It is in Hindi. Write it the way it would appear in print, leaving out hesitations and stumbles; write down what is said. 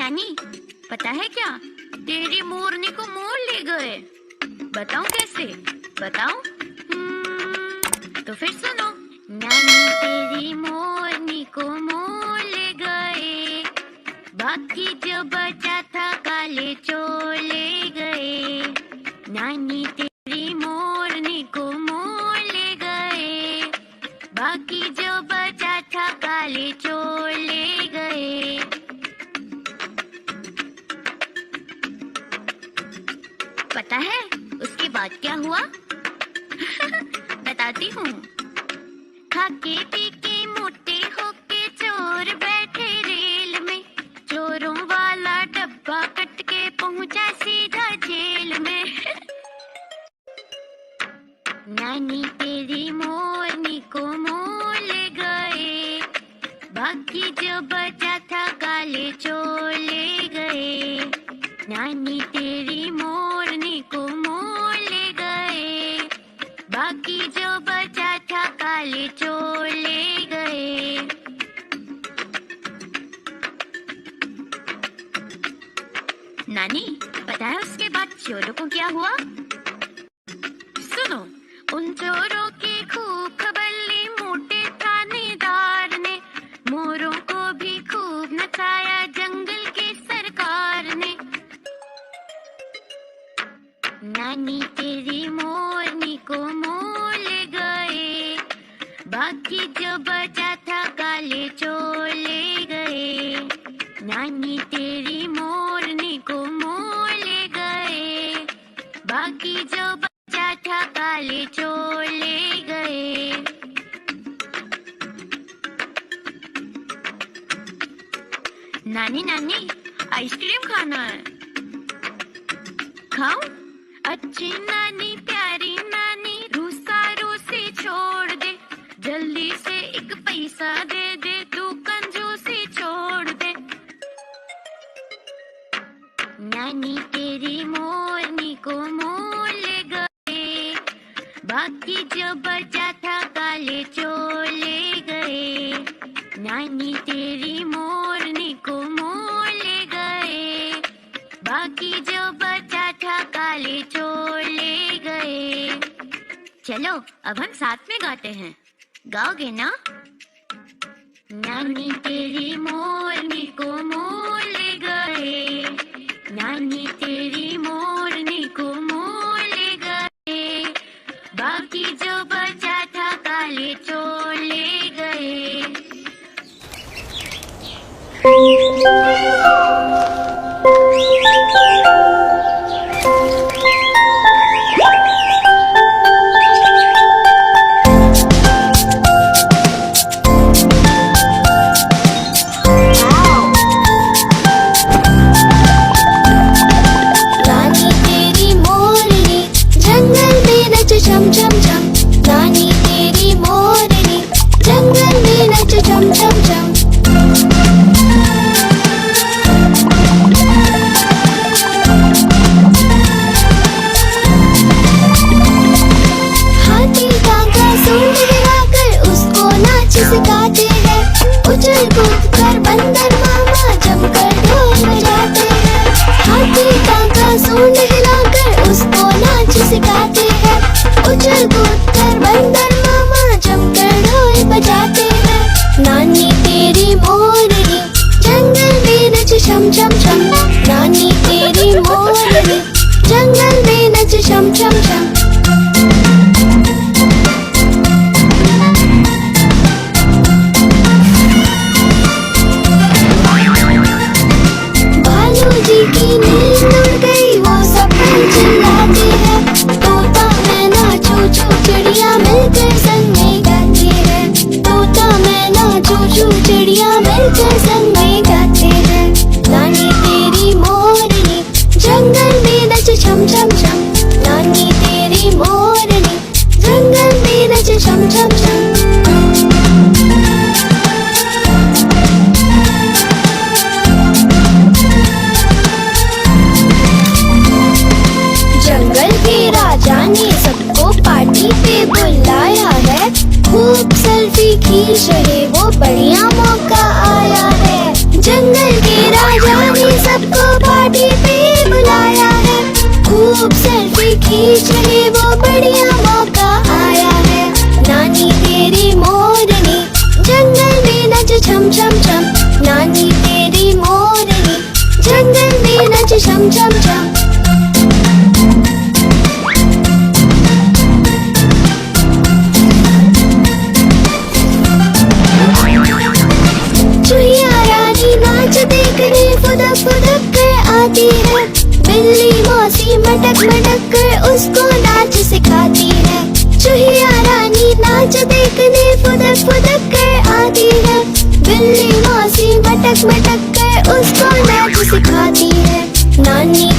नानी, पता है क्या, तेरी मोरनी को मोर ले गए। बताऊं कैसे? बताऊं? तो फिर सुनो। नानी तेरी मोरनी को मोर ले गए, बाकी जो बचा था काले चोर ले गए। नानी तेरी मोरनी को मोर ले गए, बाकी जो बचा था काले चोर ले गए। पता है उसके बाद क्या हुआ? बताती हूँ। खाके पी के मोटे होके चोर बैठे रेल में, चोरों वाला डब्बा कट के पहुंचा सीधा जेल में। नानी तेरी मोरनी को मोर ले गए, बाकी जो बचा था काले चोर ले गए। नानी तेरी मोरनी को मोर ले गए, बाकी जो बचा था काले चोर ले गए। नानी, पता है उसके बाद चोरों को क्या हुआ? सुनो। उन चोरों की खूब खबर ली मोटे थानेदार ने, मोरों को भी खूब नचाया जंगल के सरकार ने। नानी तेरी मोरनी को मोर ले गए, बाकी जो बचा था काले चोर ले गए। नानी तेरी मोरनी को मोर ले गए, बाकी जो बचा था काले चोर ले गए। नानी नानी, आइसक्रीम खाना है, खाऊं? अच्छी नानी प्यारी नानी, रूसा रूसी छोड़ दे, जल्दी से एक पैसा दे दे, तू कंजूसी छोड़ दे। नानी तेरी मोरनी को मोर ले गए, बाकी जो बचा था काले चोर ले गए। नानी तेरी मोरनी को मोर ले गए, बाकी जो बचा था काले चोर ले गए। चलो अब हम साथ में गाते हैं, गाओगे ना? नानी तेरी मोरनी को मोर ले गए, नानी तेरी मोरनी को मोर ले गए, बाकी जो बचा था काले चोर ले गए। चम चम चम, नानी तेरी मोरनी जंगल में नच चम चम चम। हाथी काका सूंड हिलाकर उसको नाच सिखाते हैं, उछल कूद कर बंदर मामा जमकर ढोल बजाते हैं। हाथी काका सूंड हिलाकर उसको नाच सिखाते हैं, उछल कूद कर बंदर मामा जमकर ढोल बजाते हैं। नानी तेरी मोरनी जंगल में नच शम शम शम, नानी तेरी मोरनी जंगल में नच शम शम शम। भालू जी की नींद उड़ गई, वो सब चिल्लाते हैं, तोता मैना चूचू चिड़िया मिलकर संग में गाते हैं। तोता मैना चूचू चिड़िया मिलकर संग में गाते हैं। नानी तेरी मोरनी जंगल में नच छम छम छम, नानी तेरी मोरनी जंगल में नच छम छम छम। जंगल के राजा ने सबको पार्टी पे बुलाया है, खूब सेल्फी खींच रहे वो बढ़िया मौका आया है। जंगल के राजा ने खींच रहे वो बढ़िया मौका आया है। नानी तेरी मोरनी जंगल में नच छम छम छम, नानी तेरी मोरनी जंगल में नच छम छम छम। चुहिया रानी नाच देखने फुदक फुदक कर आती है, बिल्ली मौसी मटक मटक कर उसको नाच सिखाती है। चुहिया रानी नाच देखने फुदक फुदक कर आती है, बिल्ली मौसी मटक मटक कर उसको नाच सिखाती है। नानी